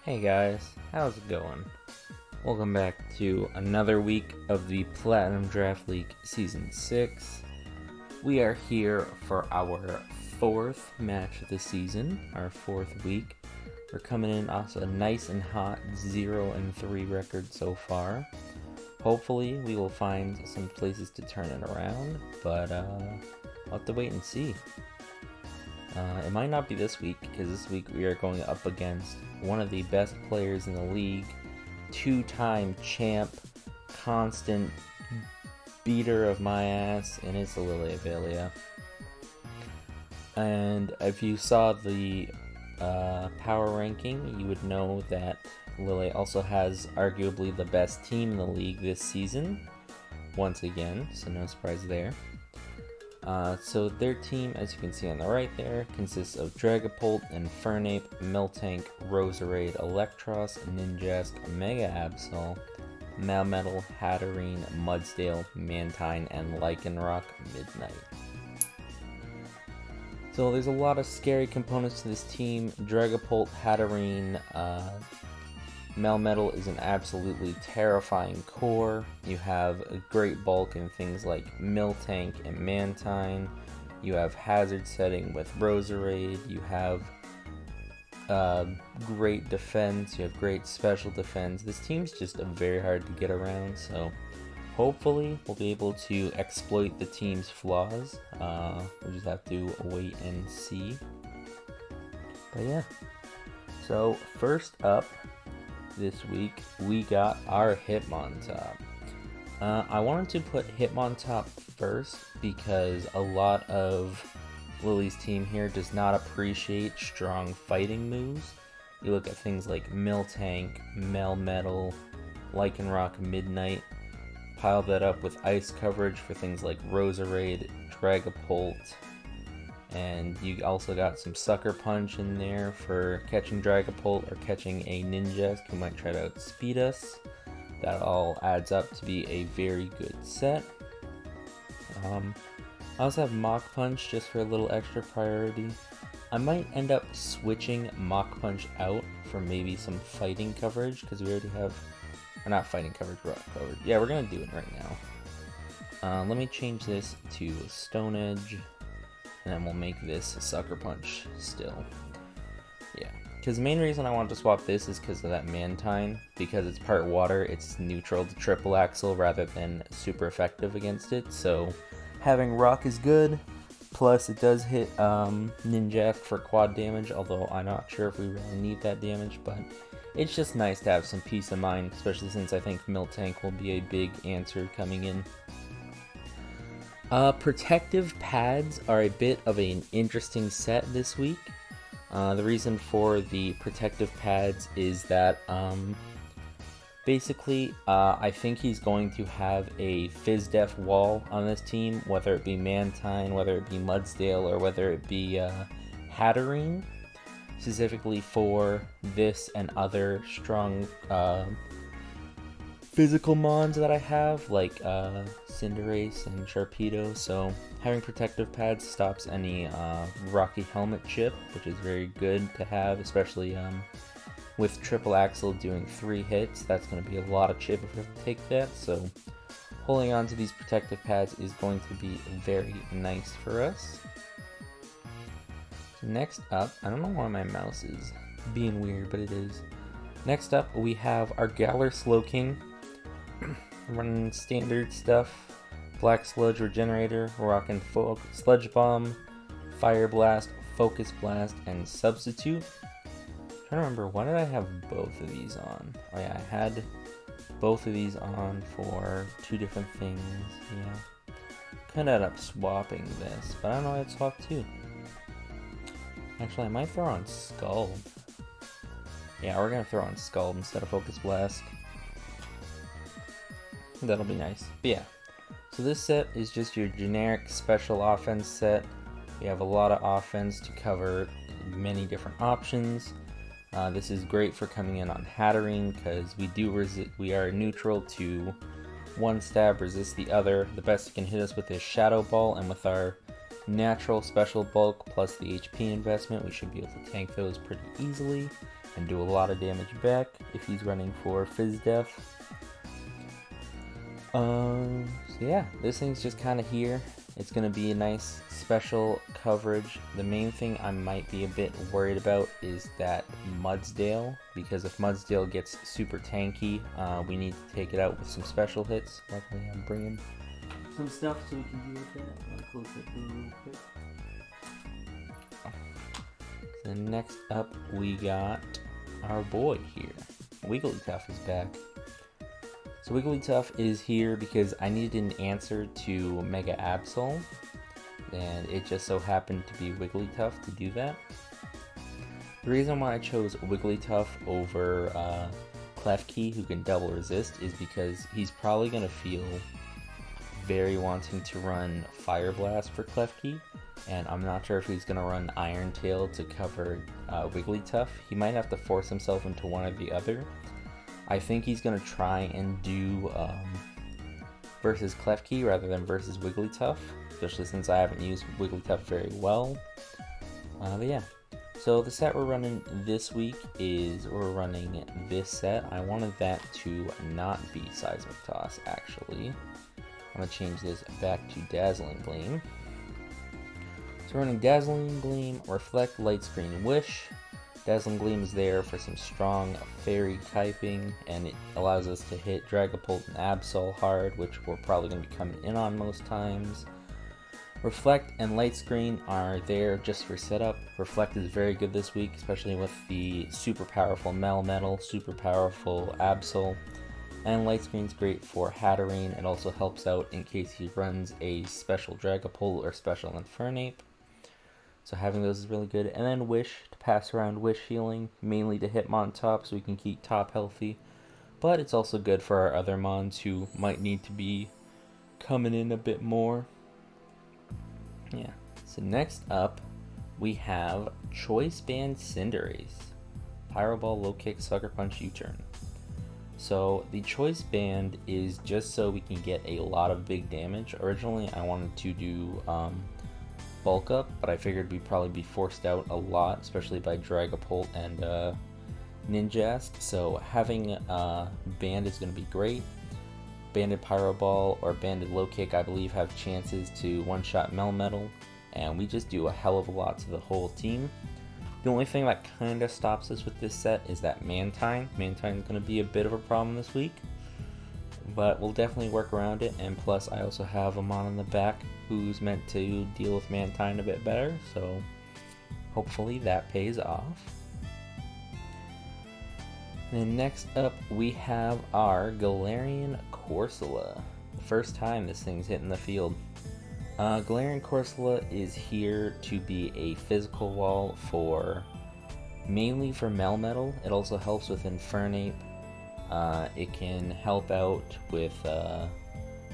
Hey guys, how's it going? Welcome back to another week of the Platinum Draft League Season 6. We are here for our fourth match of the season, our fourth week. We're coming in also a nice and hot 0-3 record so far. Hopefully we will find some places to turn it around, but I'll have to wait and see. It might not be this week, because this week we are going up against one of the best players in the league, two-time champ, constant beater of my ass, and it's Lily Avelia. And if you saw the power ranking, you would know that Lily also has arguably the best team in the league this season, once again, so no surprise there. So their team, as you can see on the right there, consists of Dragapult, Infernape, Miltank, Roserade, Electros, Ninjask, Mega Absol, Melmetal, Hatterene, Mudsdale, Mantine, and Lycanroc Midnight. So there's a lot of scary components to this team. Dragapult, Hatterene, Melmetal is an absolutely terrifying core. You have a great bulk in things like Miltank and Mantine. You have hazard setting with Roserade. You have great defense. You have great special defense. This team's just very hard to get around, so hopefully we'll be able to exploit the team's flaws. We'll just have to wait and see. But yeah. So first up, this week we got our Hitmontop. I wanted to put Hitmontop first because a lot of Lily's team here does not appreciate strong fighting moves. You look at things like Miltank, Melmetal, Lycanroc Midnight, pile that up with ice coverage for things like Roserade, Dragapult, and you also got some Sucker Punch in there for catching Dragapult or catching a Ninjask who might try to outspeed us. That all adds up to be a very good set. I also have Mach Punch just for a little extra priority. I might end up switching Mach Punch out for maybe some fighting coverage, because we already have, or not fighting coverage, rock coverage. Yeah, we're going to do it right now. Let me change this to Stone Edge. And then we'll make this a Sucker Punch still. Yeah, because the main reason I wanted to swap this is because of that Mantine. Because it's part water, it's neutral to Triple Axle rather than super effective against it. So having Rock is good. Plus it does hit Ninjask for quad damage, although I'm not sure if we really need that damage. But it's just nice to have some peace of mind, especially since I think Miltank will be a big answer coming in. Protective pads are a bit of an interesting set this week. The reason for the protective pads is that basically I think he's going to have a Fizz-Def wall on this team, whether it be Mantine, whether it be Mudsdale, or whether it be Hatterene, specifically for this and other strong physical mons that I have, like Cinderace and Sharpedo. So having protective pads stops any Rocky Helmet chip, which is very good to have, especially with Triple Axle doing 3 hits. That's going to be a lot of chip if we have to take that, so holding on to these protective pads is going to be very nice for us. So next up, I don't know why my mouse is being weird, but it is. Next up, we have our Galar Slowking. Running standard stuff, Black Sludge Regenerator, rocking Sludge Bomb, Fire Blast, Focus Blast, and Substitute. I'm trying to remember, why did I have both of these on? Oh yeah, I had both of these on for 2 different things, yeah. Could end up swapping this, but I don't know why I'd swap 2. Actually, I might throw on Scald. Yeah, we're gonna throw on Scald instead of Focus Blast. That'll be nice. But yeah, so this set is just your generic special offense set. We have a lot of offense to cover many different options. This is great for coming in on Hatterene because we are neutral to one stab, resist the other. The best it can hit us with is Shadow Ball, and with our natural special bulk plus the HP investment, we should be able to tank those pretty easily. and do a lot of damage back if he's running for Fizz Def. So yeah, this thing's just kind of here. It's going to be a nice special coverage. The main thing I might be a bit worried about is that Mudsdale, because if Mudsdale gets super tanky, we need to take it out with some special hits. Luckily I'm bringing some stuff so we can deal with that. I'll close that door real quick. So next up we got our boy here. Wigglytuff is back. So Wigglytuff is here because I needed an answer to Mega Absol, and it just so happened to be Wigglytuff to do that. The reason why I chose Wigglytuff over Klefki, who can double resist, is because he's probably going to feel very wanting to run Fire Blast for Klefki, and I'm not sure if he's going to run Iron Tail to cover Wigglytuff. He might have to force himself into one or the other. I think he's going to try and do versus Klefki rather than versus Wigglytuff, especially since I haven't used Wigglytuff very well. But yeah, so the set we're running this week is we're running this set. I wanted that to not be Seismic Toss, actually. I'm going to change this back to Dazzling Gleam. So we're running Dazzling Gleam, Reflect, Light Screen, Wish. Dazzling Gleam is there for some strong fairy typing, and it allows us to hit Dragapult and Absol hard, which we're probably going to be coming in on most times. Reflect and Light Screen are there just for setup. Reflect is very good this week, especially with the super powerful Melmetal, super powerful Absol. And Light Screen's great for Hatterene. It also helps out in case he runs a special Dragapult or special Infernape. So having those is really good. And then Wish to pass around Wish healing, mainly to Hitmon top so we can keep top healthy. But it's also good for our other Mons who might need to be coming in a bit more. Yeah. So next up, we have Choice Band Cinderace. Pyro Ball, Low Kick, Sucker Punch, U-Turn. So the Choice Band is just so we can get a lot of big damage. Originally I wanted to do bulk up, but I figured we'd probably be forced out a lot, especially by Dragapult and Ninjask. So having Band is going to be great. Banded Pyro Ball or Banded Low Kick, I believe, have chances to one-shot Melmetal, and we just do a hell of a lot to the whole team. The only thing that kind of stops us with this set is that Mantine. Mantine is going to be a bit of a problem this week, but we'll definitely work around it, and plus I also have a Mon in the back who's meant to deal with Mantine a bit better, so hopefully that pays off. Then next up we have our Galarian Corsola. The first time this thing's hitting the field. Galarian Corsola is here to be a physical wall for mainly for Melmetal. It also helps with Infernape. It can help out with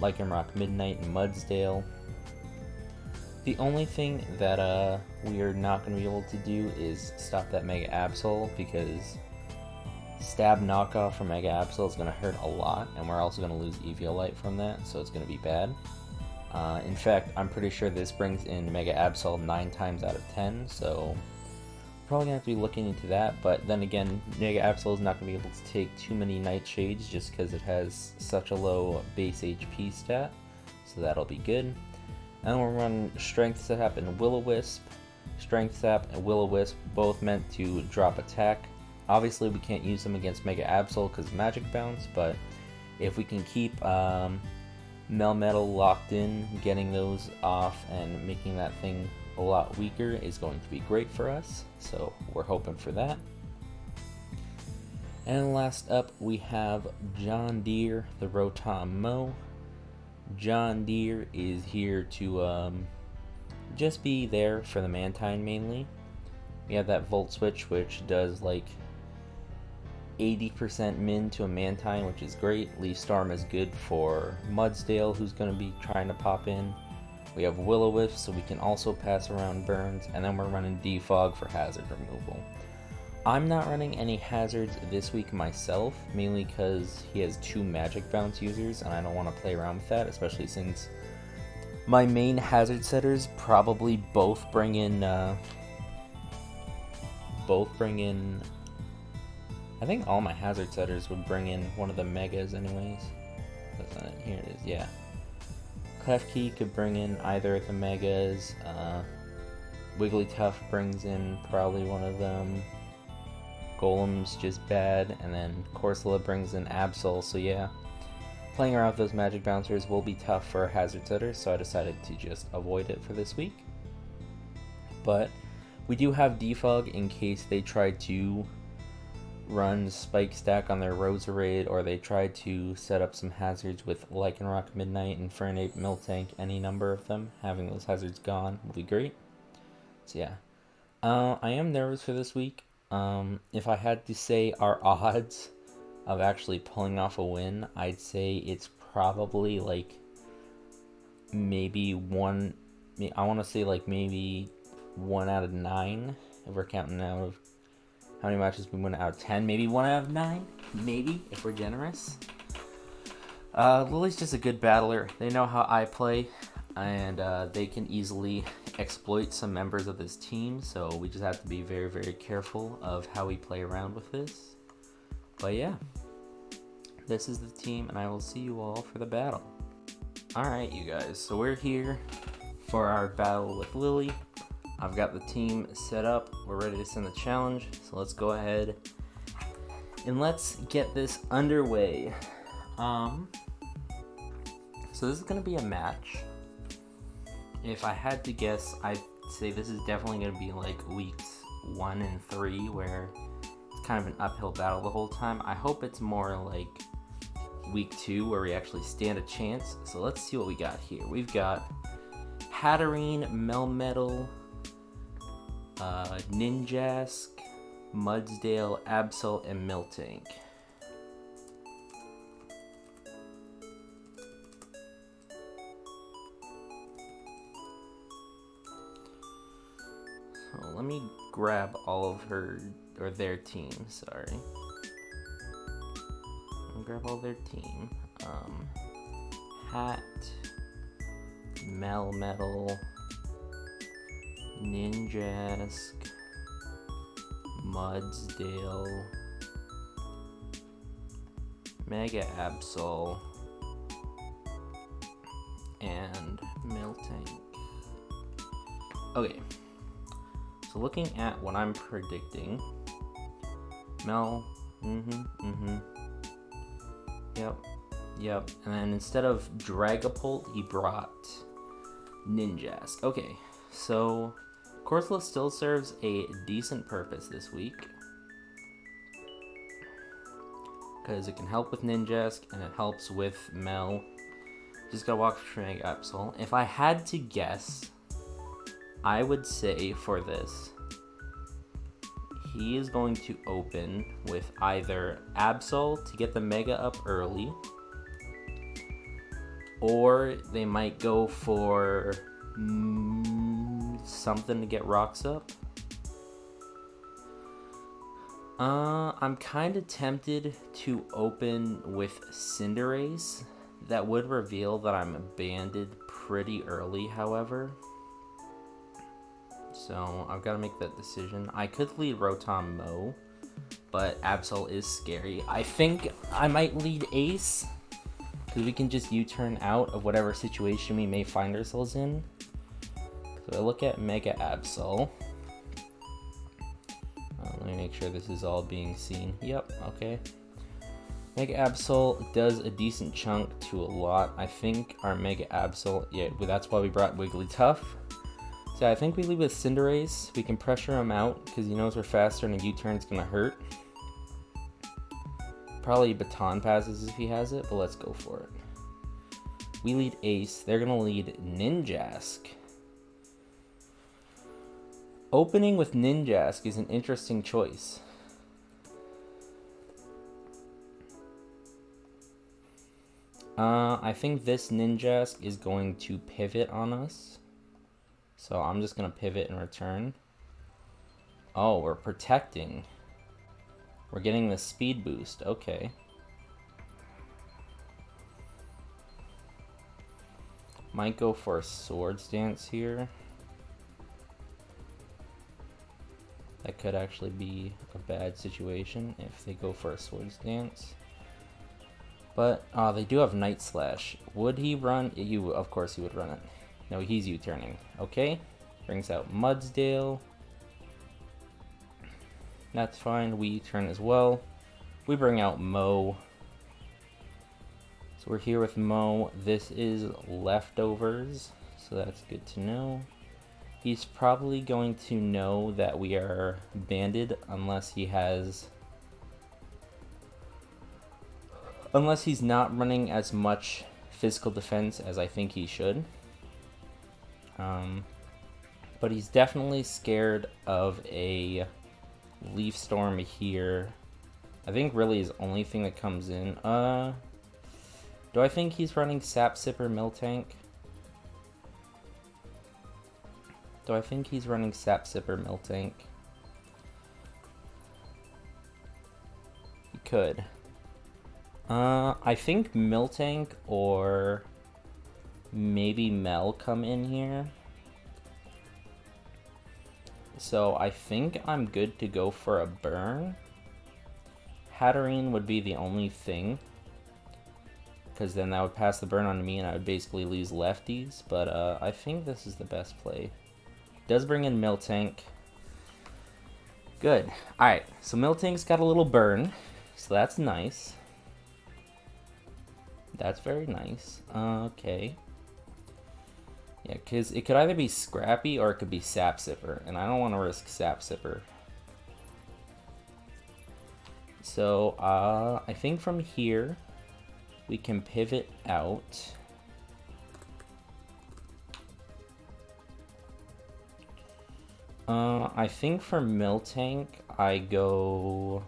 Lycanroc Midnight and Mudsdale. The only thing that we are not going to be able to do is stop that Mega Absol, because Stab Knockoff from Mega Absol is going to hurt a lot, and we're also going to lose Eviolite from that, so it's going to be bad. In fact, I'm pretty sure this brings in Mega Absol 9 times out of 10, so probably going to have to be looking into that. But then again, Mega Absol is not going to be able to take too many Nightshades just because it has such a low base HP stat, so that'll be good. And we'll run Strength Sap and Will-O-Wisp. Strength Sap and Will-O-Wisp both meant to drop attack. Obviously we can't use them against Mega Absol because Magic Bounce, but if we can keep Melmetal locked in, getting those off and making that thing a lot weaker is going to be great for us, so we're hoping for that. And last up we have John Deere, the Rotom Mow. John Deere is here to just be there for the Mantine mainly. We have that Volt Switch, which does like 80% min to a Mantine, which is great. Leaf Storm is good for Mudsdale, who's going to be trying to pop in. We have Will-O-Wisp, so we can also pass around Burns, and then we're running Defog for hazard removal. I'm not running any hazards this week myself, mainly because he has 2 Magic Bounce users, and I don't want to play around with that, especially since my main hazard setters probably both bring in I think all my hazard setters would bring in one of the megas anyways. That's not it. Here it is, yeah. Klefki could bring in either of the megas. Wigglytuff brings in probably one of them. Golem's just bad, and then Corsola brings in Absol, so yeah. Playing around with those magic bouncers will be tough for a hazard setter, so I decided to just avoid it for this week. But we do have Defog in case they try to run Spike Stack on their Roserade, or they try to set up some hazards with Lycanroc, Midnight, Infernape, Miltank, any number of them. Having those hazards gone will be great. So yeah. I am nervous for this week. If I had to say our odds of actually pulling off a win, I'd say it's probably like maybe one, I want to say like maybe 1 out of 9, if we're counting out of how many matches we win out of 10, maybe 1 out of 9, maybe, if we're generous. Lily's just a good battler. They know how I play, and they can easily exploit some members of this team, so we just have to be very, very careful of how we play around with this. But yeah, this is the team, and I will see you all for the battle. Alright, you guys, so we're here for our battle with Lily. I've got the team set up. We're ready to send the challenge, so let's go ahead and let's get this underway. So this is going to be a match. If I had to guess, I'd say this is definitely going to be like weeks 1 and 3, where it's kind of an uphill battle the whole time. I hope it's more like week 2, where we actually stand a chance. So let's see what we got here. We've got Hatterene, Melmetal, Ninjask, Mudsdale, Absol, and Miltank. So let me grab all of her, or their team, sorry. I'll grab all their team. Hat, Melmetal, Ninjask, Mudsdale, Mega Absol, and Miltank. Okay, so looking at what I'm predicting, yep, and then instead of Dragapult, he brought Ninjask. Okay, so Corsola still serves a decent purpose this week, because it can help with Ninjask and it helps with Mel. Just gotta walk for Mega Absol. If I had to guess, I would say for this, he is going to open with either Absol to get the Mega up early, or they might go for something to get rocks up. I'm kind of tempted to open with Cinderace. That would reveal that I'm banded pretty early, however. So I've got to make that decision. I could lead Rotom Mo, but Absol is scary. I think I might lead Ace, because we can just U-turn out of whatever situation we may find ourselves in. So I look at Mega Absol. Let me make sure this is all being seen. Yep, okay. Mega Absol does a decent chunk to a lot. I think our Mega Absol, yeah, that's why we brought Wigglytuff. So I think we leave with Cinderace. We can pressure him out because he knows we're faster and a U-turn's gonna hurt. Probably Baton passes if he has it, but let's go for it. We lead Ace. They're gonna lead Ninjask. Opening with Ninjask is an interesting choice. I think this Ninjask is going to pivot on us. So I'm just going to pivot and return. Oh, we're protecting. We're getting the speed boost. Okay. Might go for a Swords Dance here. That could actually be a bad situation if they go for a Swords Dance. But they do have Night Slash. Would he run? Of course he would run it. No, he's U-turning. Okay. Brings out Mudsdale. That's fine. We U-turn as well. We bring out Mo. So we're here with Mo. This is Leftovers, so that's good to know. He's probably going to know that we are banded unless he has... Unless he's not running as much physical defense as I think he should. But he's definitely scared of a Leaf Storm here. I think really his only thing that comes in. Do I think he's running Sap Sipper Miltank? Do I think he's running Sap Sipper Miltank? He could. I think Miltank or maybe Mel come in here. So I think I'm good to go for a burn. Hatterene would be the only thing, because then that would pass the burn on to me and I would basically lose lefties, but I think this is the best play. Does bring in Miltank. Good. Alright, so Miltank's got a little burn, so that's nice. That's very nice. Okay. Yeah, because it could either be Scrappy or it could be Sap Sipper, and I don't want to risk Sap Sipper. So, I think from here, we can pivot out. I think for Miltank, I go...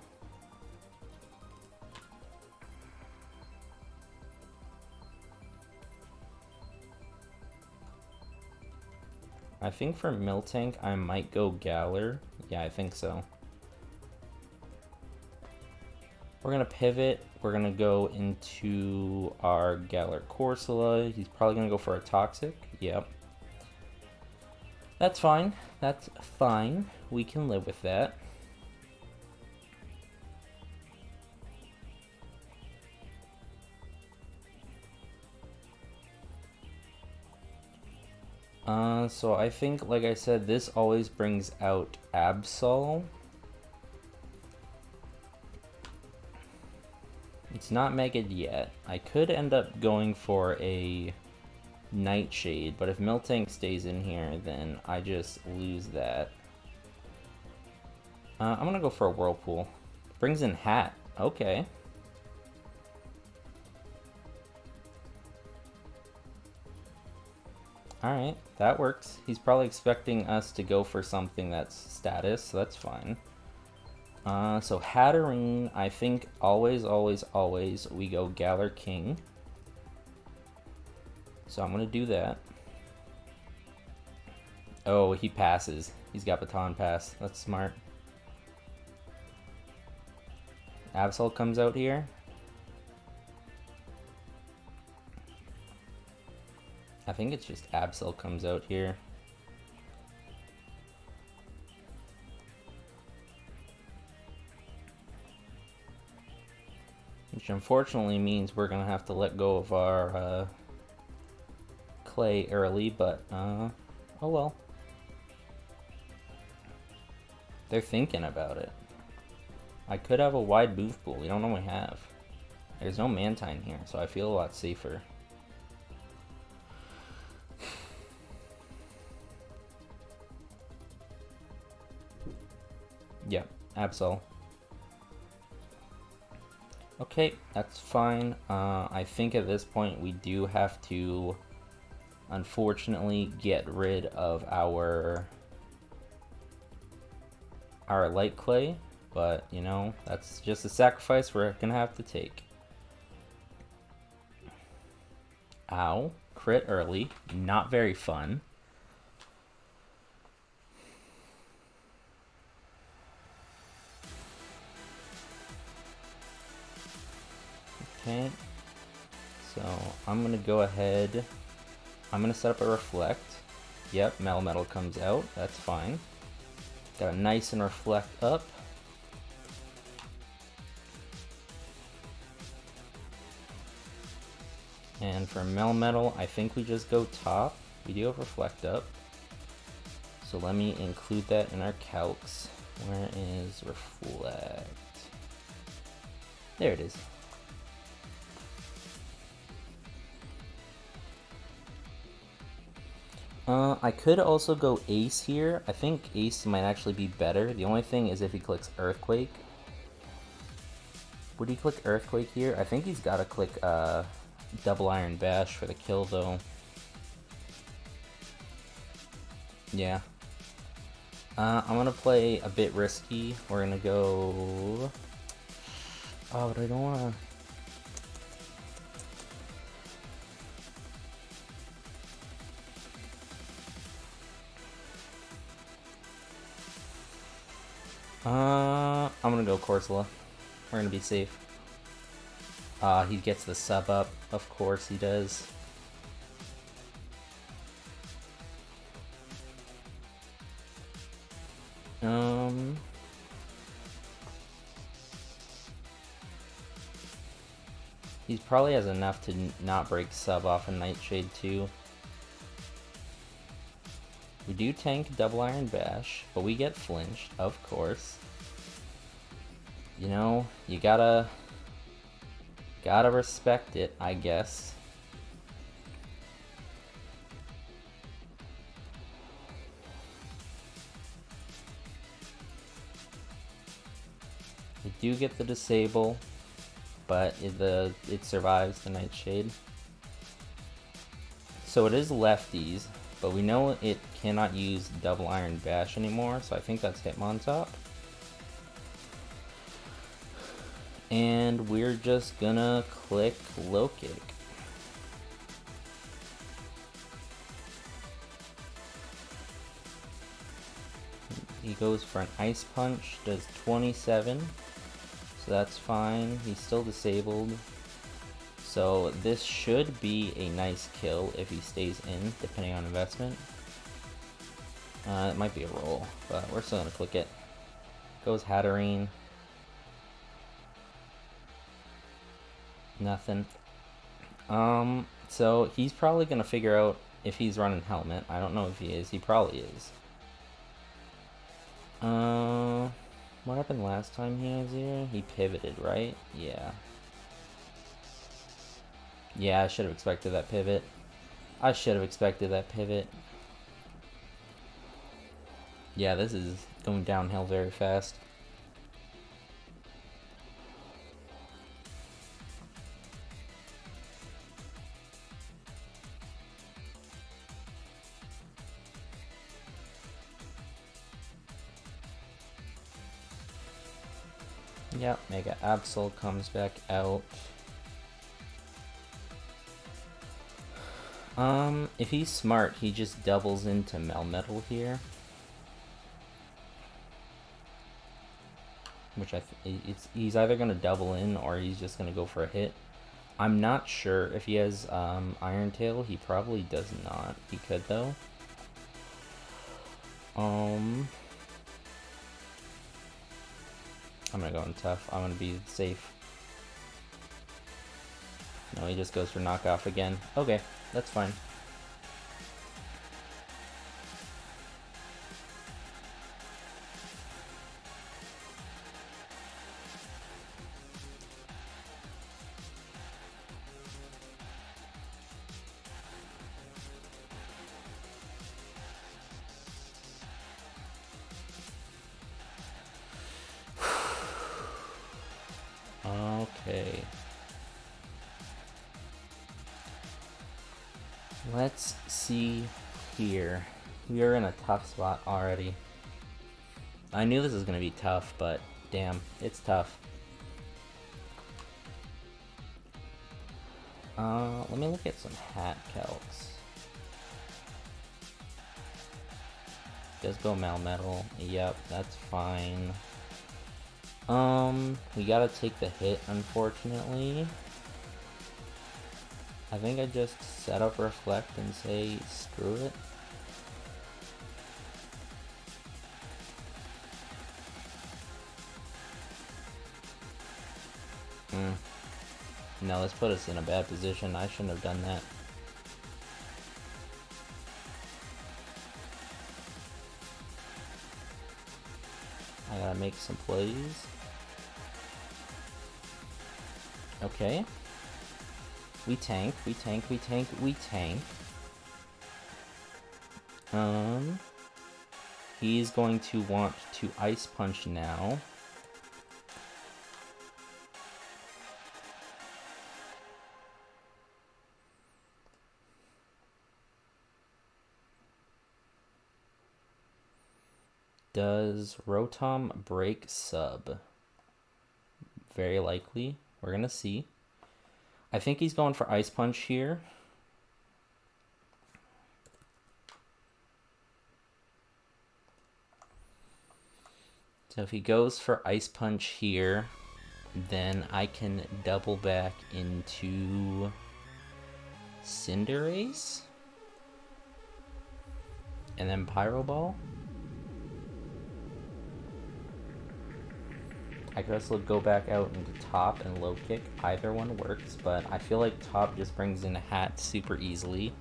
I think for Miltank, I might go Galar. Yeah, I think so. We're going to pivot. We're going to go into our Galar Corsola. He's probably going to go for a Toxic. Yep. That's fine. That's fine. We can live with that. So I think, like I said, this always brings out Absol. It's not Megad yet. I could end up going for a Nightshade, but if Miltank stays in here, then I just lose that. I'm gonna go for a Whirlpool. Brings in Hat. Okay. Alright, that works. He's probably expecting us to go for something that's status, so that's fine. So Hatterene, I think always we go Galar King. So I'm gonna do that. Oh, he passes. He's got Baton Pass. That's smart. Absol comes out here. I think it's just Absol comes out here. Which unfortunately means we're gonna have to let go of our clay early, but oh well. They're thinking about it. I could have a wide move pool. We don't know we have. There's no Mantine here, so I feel a lot safer. Yeah, Absol. Okay, that's fine. I think at this point we do have to, unfortunately, get rid of our light clay, but you know, that's just a sacrifice we're gonna have to take. Ow, crit early, not very fun. Okay, so I'm gonna go ahead, I'm gonna set up a Reflect. Yep, Metal comes out, that's fine. Got a nice and reflect up. And for Melmetal, I think we just go top. We do have reflect up. So let me include that in our calcs. Where is reflect? There it is. I could also go Ace here. I think Ace might actually be better. The only thing is if he clicks Earthquake. Would he click Earthquake here? I think he's got to click Double Iron Bash for the kill though. Yeah. I'm gonna play a bit risky. We're gonna go... Oh, but I don't wanna... I'm gonna go Corsola. We're gonna be safe. He gets the sub up. Of course he does. He probably has enough to not break sub off a Nightshade too. We do tank Double Iron Bash, but we get flinched, of course. You know, you gotta respect it, I guess. We do get the disable, but it survives the Nightshade. So it is lefties, but we know it cannot use Double Iron Bash anymore, so I think that's Hitmontop. And we're just gonna click Low Kick. He goes for an Ice Punch, does 27, so that's fine. He's still disabled. So this should be a nice kill if he stays in, depending on investment. It might be a roll, but we're still gonna click it. Goes Hatterene. Nothing. So he's probably gonna figure out if he's running Helmet. I don't know if he is. He probably is. What happened last time he was here? He pivoted, right? Yeah. Yeah, I should have expected that pivot. I should have expected that pivot. Yeah, this is going downhill very fast. Yep, Mega Absol comes back out. If he's smart, he just doubles into Melmetal here. Which he's either gonna double in or he's just gonna go for a hit. I'm not sure if he has Iron Tail. He probably does not. He could though. I'm gonna go in tough. I'm gonna be safe. No, he just goes for knockoff again. Okay, that's fine. Okay. Let's see here. We are in a tough spot already. I knew this was going to be tough, but damn, it's tough. Let me look at some hat calcs. Does go Melmetal. Yep, that's fine. We gotta take the hit, unfortunately. I think I just set up Reflect and say screw it. No, this put us in a bad position. I shouldn't have done that. I gotta make some plays. Okay. We tank, we tank, we tank, we tank. He's going to want to ice punch now. Does Rotom break sub? Very likely. We're gonna see. I think he's going for ice punch here. So if he goes for ice punch here, then I can double back into Cinderace and then Pyro Ball. I could also go back out into top and low kick. Either one works, but I feel like top just brings in a hat super easily.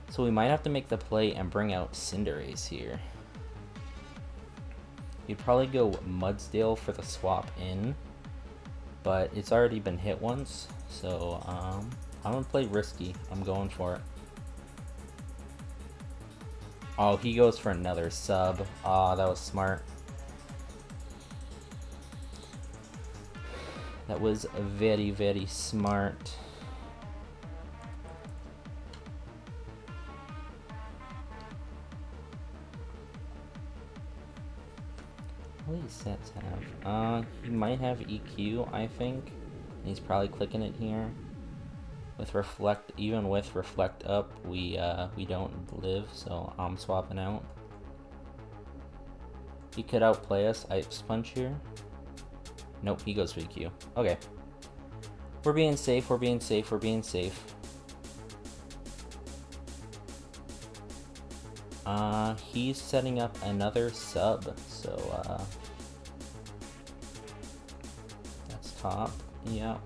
So we might have to make the play and bring out Cinderace here. You'd probably go Mudsdale for the swap in, but it's already been hit once, so I'm gonna play risky. I'm going for it. Oh, he goes for another sub. Ah, that was smart. That was very, very smart. What do these sets have? He might have EQ, I think. He's probably clicking it here. With reflect, even with reflect up, we don't live, so I'm swapping out. He could outplay us. Ice punch here. Nope, he goes for EQ. Okay. We're being safe, we're being safe, we're being safe. He's setting up another sub, so that's top. Yeah.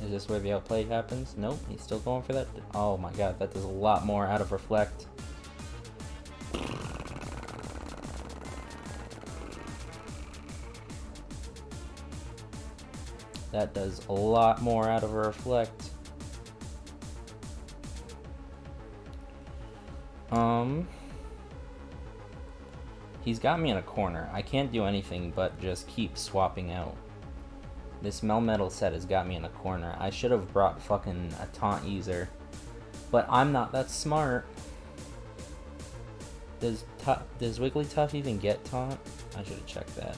Is this where the outplay happens? Nope, he's still going for that. Oh my god, that does a lot more out of reflect. That does a lot more out of a reflect. He's got me in a corner. I can't do anything but just keep swapping out. This Melmetal set has got me in a corner. I should have brought fucking a taunt user, but I'm not that smart. Does Wigglytuff even get taunt? I should have checked that.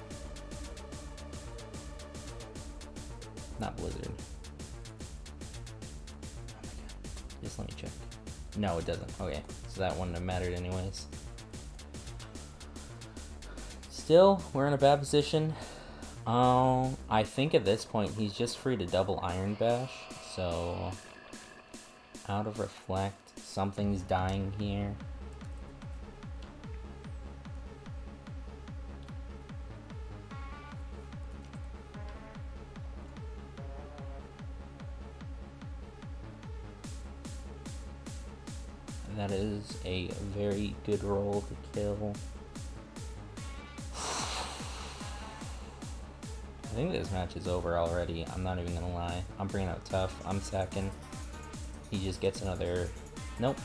Not Blizzard. Oh my god. Just let me check. No, it doesn't. Okay, so that wouldn't have mattered anyways. Still, we're in a bad position. I think at this point he's just free to double Iron Bash, so out of reflect, something's dying here. That is a very good roll to kill. I think this match is over already. I'm not even gonna lie. I'm bringing out Tough. I'm sacking. He just gets another... Nope.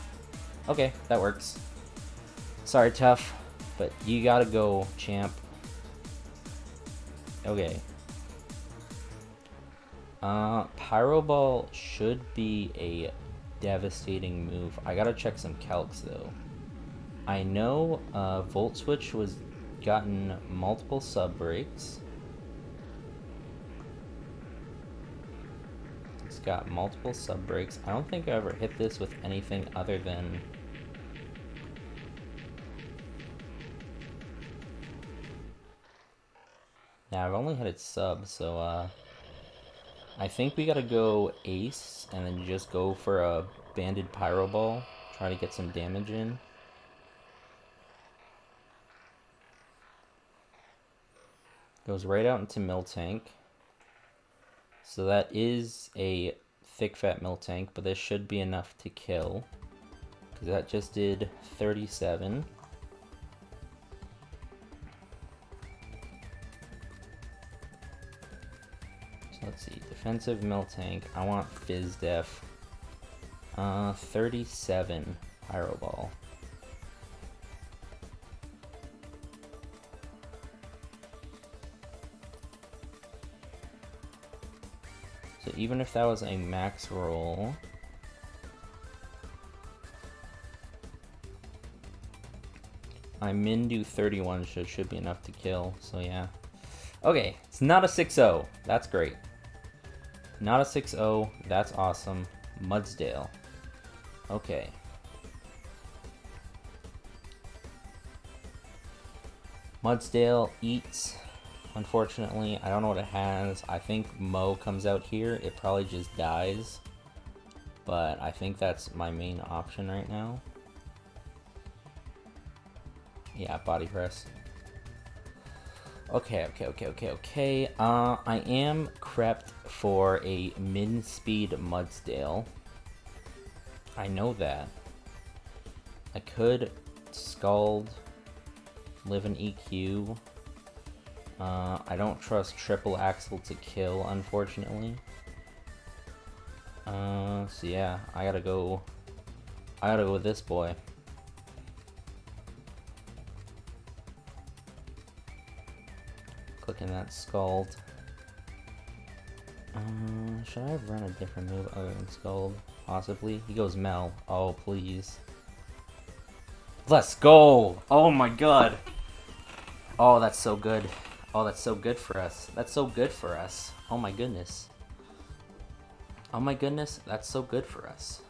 Okay, that works. Sorry, Tough, but you gotta go, champ. Okay. Pyro Ball should be a devastating move. I gotta check some calcs though. I know Volt Switch was gotten multiple sub breaks. It's got multiple sub breaks. I don't think I ever hit this with anything other than yeah, I've only hit it sub, so I think we gotta go Ace and then just go for a Banded Pyro Ball. Try to get some damage in. Goes right out into mill tank. So that is a thick fat mill tank, but this should be enough to kill. Because that just did 37. So let's see, defensive mill tank. I want Fizz Def. 37 Pyro Ball. So even if that was a max roll, I min do 31, so it should be enough to kill, so yeah. Okay, it's not a 6-0. That's great. Not a 6-0. That's awesome. Mudsdale. Okay. Mudsdale eats. Unfortunately, I don't know what it has. I think Mo comes out here. It probably just dies. But I think that's my main option right now. Yeah, body press. Okay. I am prepped for a min-speed Mudsdale. I know that. I could Scald, live an EQ. I don't trust triple axle to kill, unfortunately. So yeah, I gotta go with this boy. Clicking that Scald. Should I have run a different move other than Scald? Possibly. He goes Mel. Oh, please. Let's go! Oh my god! Oh, that's so good. Oh, that's so good for us. That's so good for us. Oh my goodness. Oh my goodness, that's so good for us.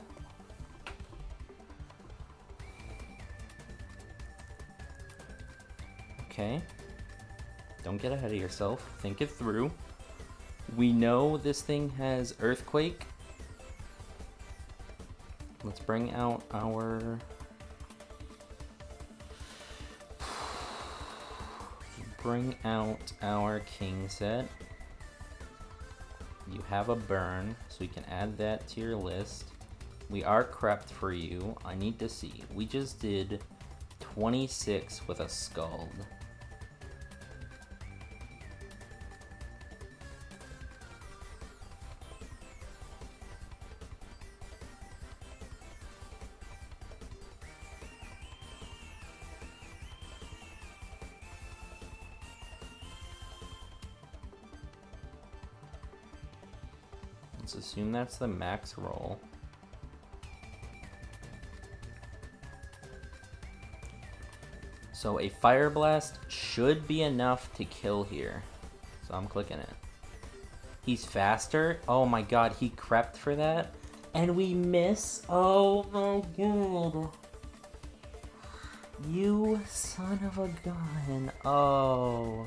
Okay. Don't get ahead of yourself. Think it through. We know this thing has Earthquake. Let's bring out our... Bring out our King set. You have a burn, so we can add that to your list. We are prepped for you. I need to see. We just did 26 with a Scald. Let's assume that's the max roll. So a Fire Blast should be enough to kill here. So I'm clicking it. He's faster. Oh my god, he crept for that. And we miss. Oh my god. You son of a gun. Oh.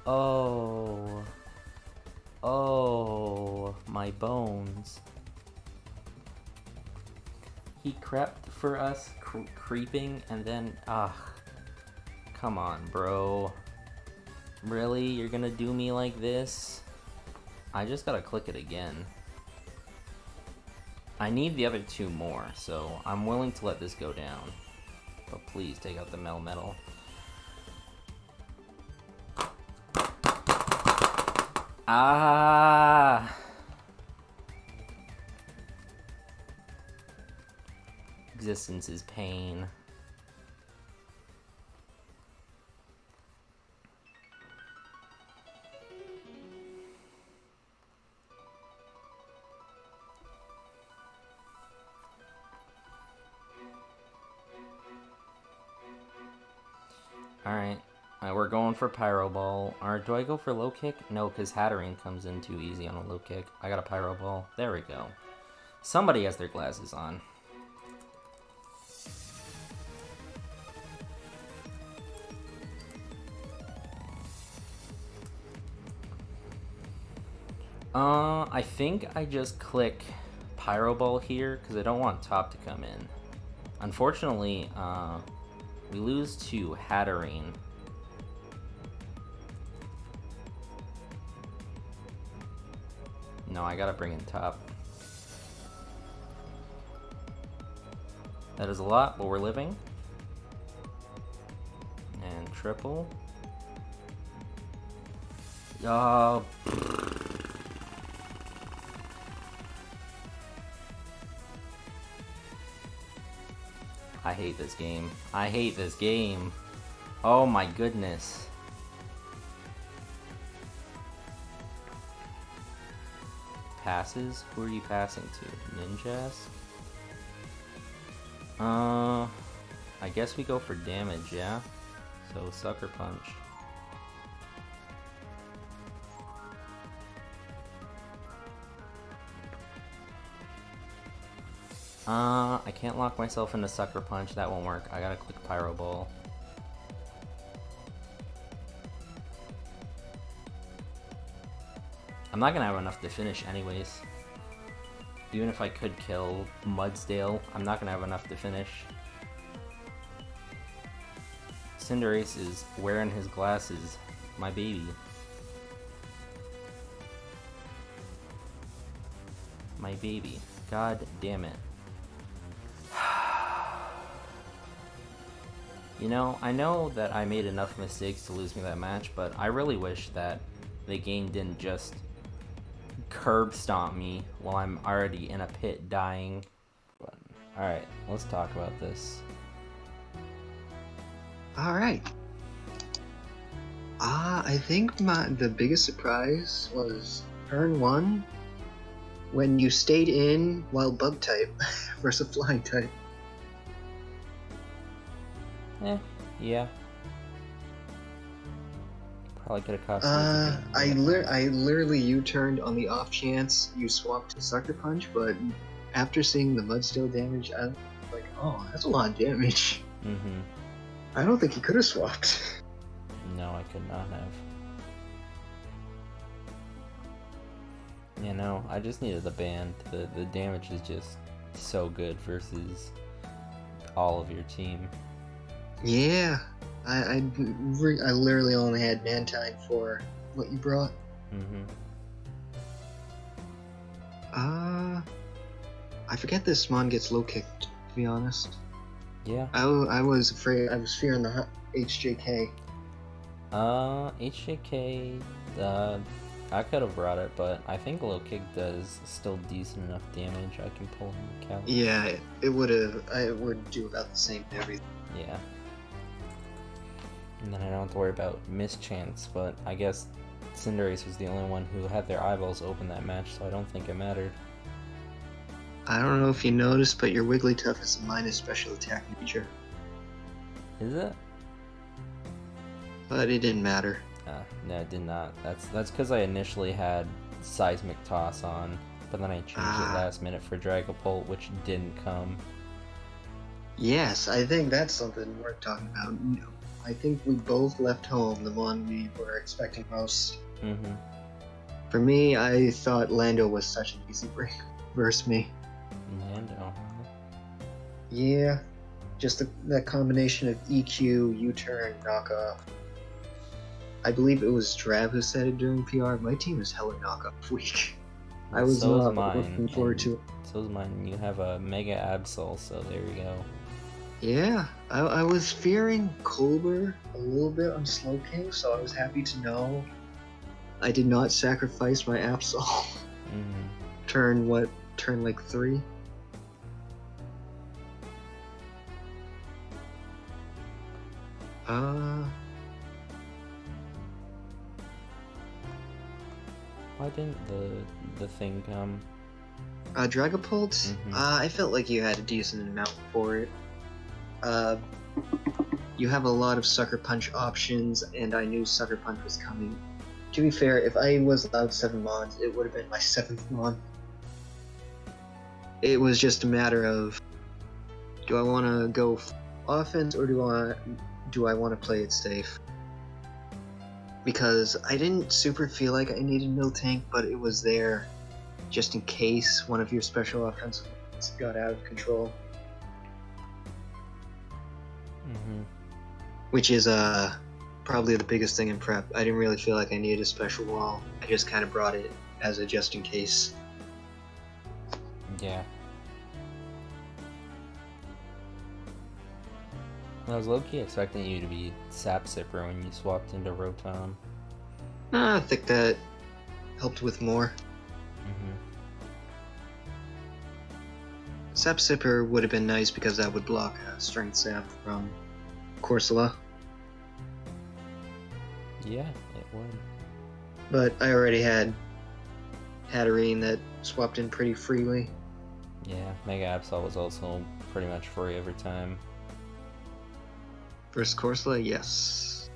Oh. Oh, my bones. He crept for us, creeping, and then, come on, bro. Really? You're gonna do me like this? I just gotta click it again. I need the other two more, so I'm willing to let this go down. But please take out the Melmetal. Ah! Existence is pain. Alright. We're going for Pyro Ball. Or do I go for low kick? No, because Hatterene comes in too easy on a low kick. I got a Pyro Ball. There we go. Somebody has their glasses on. I think I just click Pyro Ball here because I don't want top to come in. Unfortunately, we lose to Hatterene. No, I gotta bring in top. That is a lot, but we're living. And triple. Oh. I hate this game. I hate this game. Oh my goodness. Passes? Who are you passing to? Ninjas? I guess we go for damage, yeah? So sucker punch. I can't lock myself into sucker punch. That won't work. I gotta click pyro ball. I'm not gonna have enough to finish anyways. Even if I could kill Mudsdale, I'm not gonna have enough to finish. Cinderace is wearing his glasses. My baby. My baby. God damn it. You know, I know that I made enough mistakes to lose me that match, but I really wish that the game didn't just curb stomp me while I'm already in a pit dying. Alright, let's talk about this. Alright. I think the biggest surprise was turn 1 when you stayed in while bug type versus flying type. Yeah. Probably could have cost me. I literally U-turned on the off chance you swapped to Sucker Punch, but after seeing the Mudsteel damage, I'm like, oh, that's a lot of damage. Mm-hmm. I don't think he could have swapped. No, I could not have. You know, I just needed the band. The damage is just so good versus all of your team. Yeah, I literally only had Mantine for what you brought. Mm-hmm. I forget this Mon gets low kicked, to be honest. Yeah. I was afraid. I was fearing the HJK. HJK. I could have brought it, but I think low kick does still decent enough damage. I can pull him out. Yeah, it would have. I would do about the same everything. Yeah. And then I don't have to worry about mischance, but I guess Cinderace was the only one who had their eyeballs open that match, so I don't think it mattered. I don't know if you noticed, but your Wigglytuff is a minus special attack feature. Is it? But it didn't matter. No, it did not. That's because I initially had Seismic Toss on, but then I changed it last minute for Dragapult, which didn't come. Yes, I think that's something worth talking about. I think we both left home the one we were expecting most. Mm-hmm. For me, I thought Lando was such an easy break versus me. Lando? Yeah, just that combination of EQ, U-turn, knockoff. I believe it was Strav who said it during PR. My team is hella knockoff weak. I was not looking forward to it. So's mine. You have a Mega Absol, so there you go. Yeah, I was fearing Colbur a little bit on Slowking, so I was happy to know I did not sacrifice my Absol. Mm-hmm. Turn like 3? Why didn't the thing come? Dragapult? Mm-hmm. I felt like you had a decent amount for it. You have a lot of Sucker Punch options, and I knew Sucker Punch was coming. To be fair, if I was allowed 7 Mons, it would have been my 7th Mon. It was just a matter of, do I want to go offense, or do I want to play it safe? Because I didn't super feel like I needed Miltank, but it was there just in case one of your special offensive ones got out of control. Mm-hmm. Which is probably the biggest thing in prep. I didn't really feel like I needed a special wall. I just kind of brought it as a just in case. Yeah. I was low-key expecting you to be Sap Sipper when you swapped into Rotom. I think that helped with more. Mm-hmm. Sap Sipper would have been nice because that would block Strength Sap from Corsola. Yeah, it would. But I already had Hatterene that swapped in pretty freely. Yeah, Mega Absol was also pretty much free every time. Versus Corsola, yes.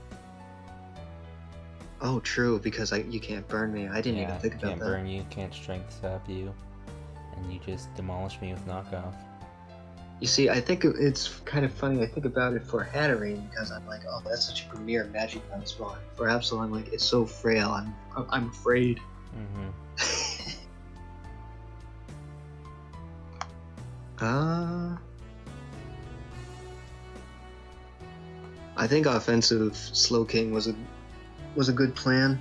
Oh, true, because you can't burn me. I didn't even think about that. Can't burn you, can't Strength Sap you, and you just demolish me with Knockoff. You see, I think it's kind of funny. I think about it for Hatterene because I'm like, oh, that's such a premier Magic Mount spawn. For Absol, I'm like, it's so frail. I'm afraid. Mm-hmm. I think offensive Slowking was a good plan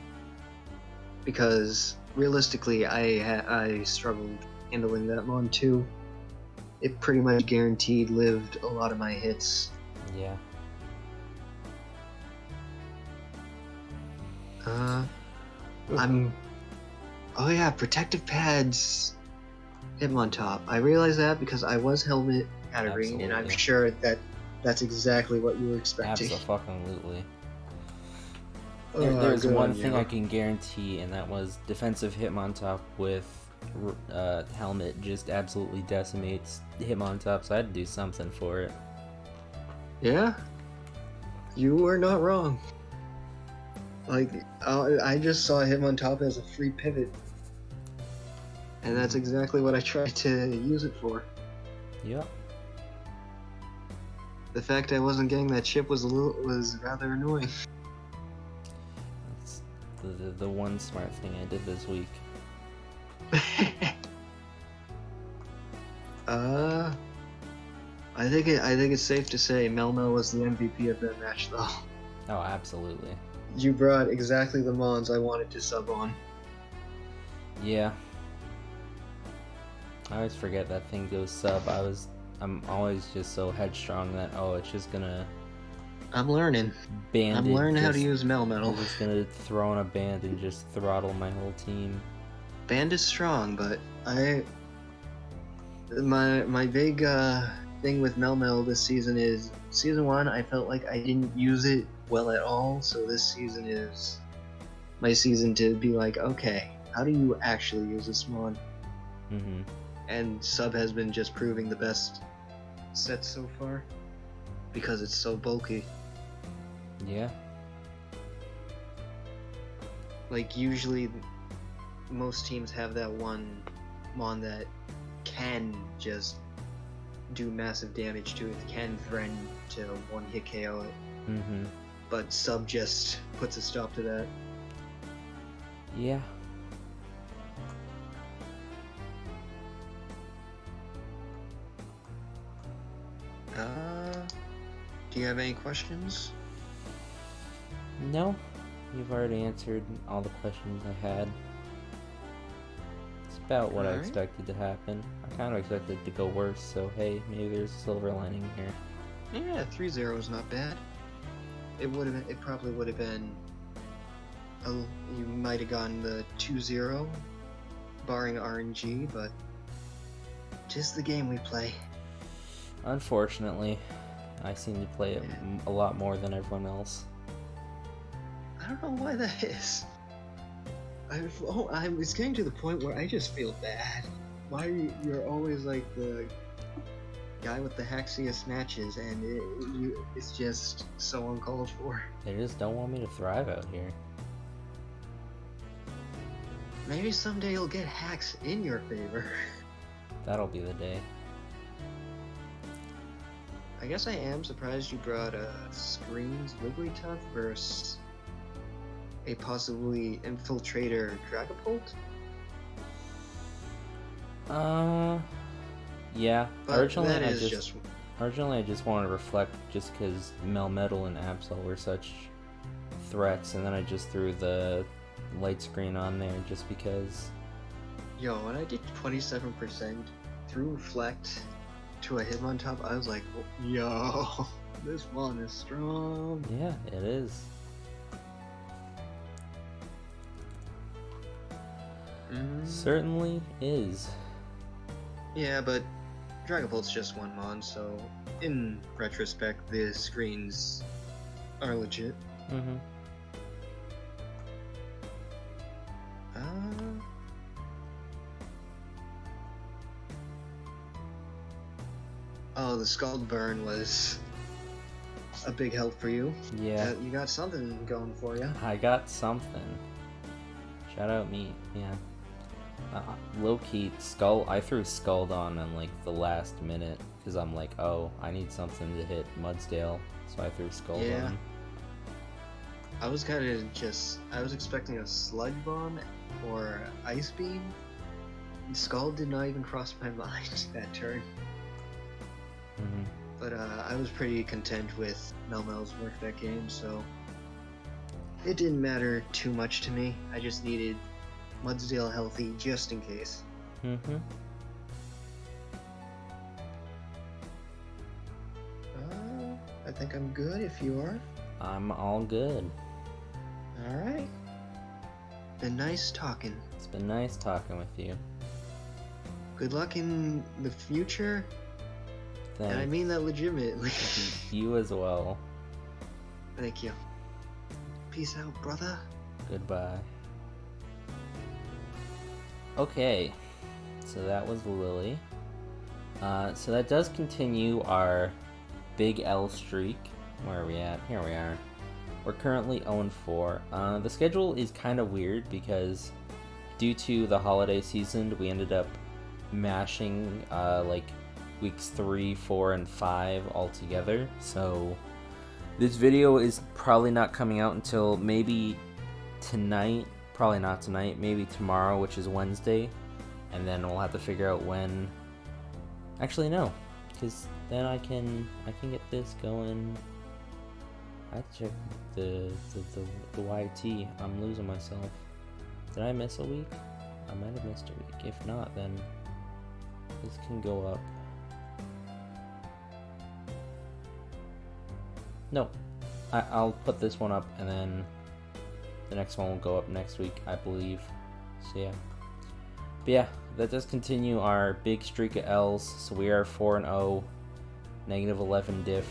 because realistically, I struggled handling that mon too. It pretty much guaranteed lived a lot of my hits. Yeah. Oh yeah, protective pads. Hitmontop. I realized that because I was Helmet Hatterene, and I'm sure that's exactly what you were expecting. Absolutely. There's one thing I can guarantee, and that was defensive Hitmontop with Helmet just absolutely decimates Hitmontop, so I had to do something for it. Yeah, you were not wrong. Like, I just saw Hitmontop as a free pivot, and that's exactly what I tried to use it for. Yep. The fact I wasn't getting that chip was rather annoying. That's the one smart thing I did this week. I think it's safe to say Melmel was the MVP of that match, though. Oh, absolutely. You brought exactly the mons I wanted to sub on. Yeah. I always forget that thing goes sub. I'm always just so headstrong that it's just gonna. I'm learning. I'm learning how to use Melmetal. I'm just gonna throw in a band and just throttle my whole team. Band is strong, but my big thing with Melmetal this season is season 1. I felt like I didn't use it well at all, so this season is my season to be like, okay, how do you actually use this mon? Mm-hmm. And sub has been just proving the best set so far because it's so bulky. Yeah. Like, usually most teams have that one mon that can just do massive damage to it, can threaten to one-hit KO it. Mm-hmm. But sub just puts a stop to that. Yeah. Do you have any questions? No. You've already answered all the questions I had. It's about what I expected to happen. I kind of expected it to go worse, so hey, maybe there's a silver lining here. Yeah, 3-0 is not bad. It probably would have been. You might have gotten the 2-0, barring RNG, but just the game we play. Unfortunately, I seem to play it a lot more than everyone else. I don't know why that is. I was getting to the point where I just feel bad. Why you're always like the guy with the haxiest matches, and it's just so uncalled for. They just don't want me to thrive out here. Maybe someday you'll get hacks in your favor. That'll be the day. I guess I am surprised you brought Screams Wigglytuff versus a possibly Infiltrator Dragapult. Yeah. But originally I just wanted to reflect just because Melmetal and Absol were such threats, and then I just threw the light screen on there just because. Yo, when I did 27% through Reflect to a hit on top, I was like, yo, this one is strong. Yeah, it is. Certainly is. Yeah, but Dragon Bolt's just one mod, so in retrospect, the screens are legit. Mm-hmm. Oh, the Scald Burn was a big help for you. Yeah. You got something going for you. I got something. Shout out me. Yeah. Low-key, I threw Scald on in like the last minute because I'm like, oh, I need something to hit Mudsdale, so I threw Scald on. I was kind of I was expecting a Sludge Bomb or Ice Beam. Scald did not even cross my mind that turn. Mm-hmm. But I was pretty content with Melmel's work that game, so it didn't matter too much to me. I just needed Mudsdale healthy just in case. Mm-hmm. I think I'm good if you are. I'm all good. Alright. Been nice talking. It's been nice talking with you. Good luck in the future. Thanks. And I mean that legitimately. You as well. Thank you. Peace out, brother. Goodbye. Okay, so that was Lily. So that does continue our big L streak. Where are we at? Here we are. We're currently 0-4. The schedule is kind of weird because due to the holiday season, we ended up mashing like weeks 3, 4, and 5 all together. So this video is probably not coming out until maybe tonight. Probably not tonight, maybe tomorrow, which is Wednesday, and then we'll have to figure out when. Actually, no, because then I can get this going. I have to check the YT. I'm losing myself. Did I miss a week? I might have missed a week. If not, then this can go up. No, I'll put this one up and then the next one will go up next week, I believe. So yeah. But yeah, that does continue our big streak of L's. So we are 4-0, negative 11 diff.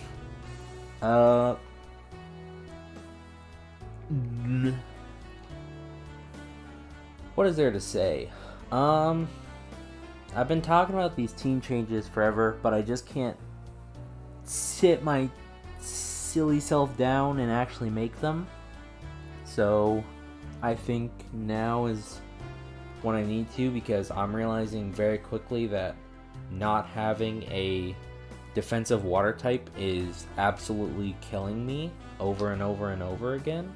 What is there to say? I've been talking about these team changes forever, but I just can't sit my silly self down and actually make them. So I think now is when I need to, because I'm realizing very quickly that not having a defensive water type is absolutely killing me over and over and over again.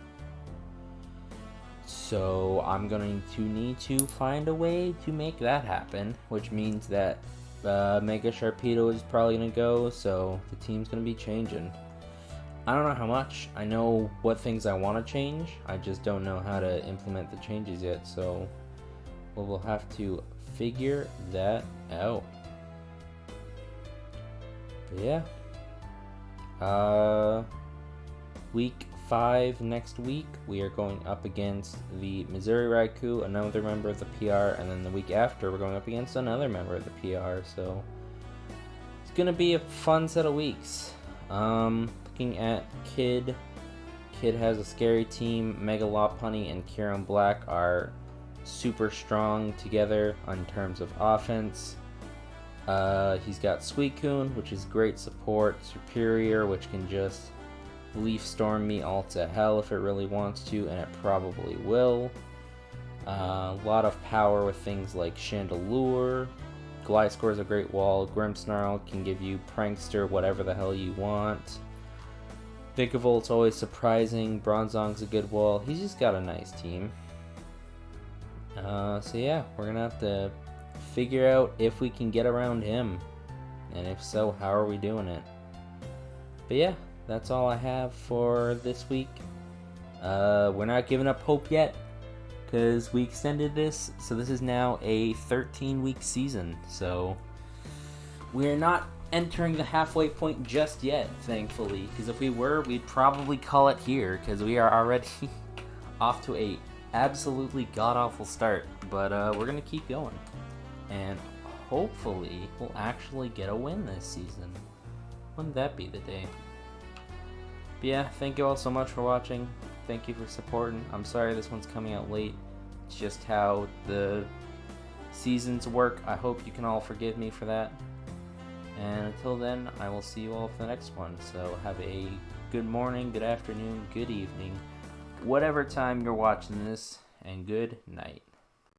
So I'm going to need to find a way to make that happen, which means that Mega Sharpedo is probably going to go, so the team's going to be changing. I don't know how much. I know what things I want to change. I just don't know how to implement the changes yet, so we'll have to figure that out. But yeah. Week 5 next week, we are going up against the Missouri Raikou, another member of the PR, and then the week after, we're going up against another member of the PR, so it's going to be a fun set of weeks. Looking at Kid has a scary team. Mega Lopunny and Kieran Black are super strong together in terms of offense. He's got Suicune, which is great support. Superior, which can just Leaf Storm me all to hell if it really wants to, and it probably will. A lot of power with things like Chandelure. Gliscor is a great wall. Grimmsnarl can give you Prankster, whatever the hell you want. Vikavolt always surprising. Bronzong's a good wall. He's just got a nice team. So yeah, we're gonna have to figure out if we can get around him, and if so, how are we doing it? But yeah, that's all I have for this week. We're not giving up hope yet. because we extended this, so this is now a 13-week season. So we're not entering the halfway point just yet, thankfully, because if we were, we'd probably call it here, because we are already off to a absolutely god-awful start. But we're going to keep going, and hopefully we'll actually get a win this season. Wouldn't that be the day? But yeah, thank you all so much for watching. Thank you for supporting. I'm sorry this one's coming out late. It's just how the seasons work. I hope you can all forgive me for that. And until then, I will see you all for the next one. So have a good morning, good afternoon, good evening, whatever time you're watching this, and good night.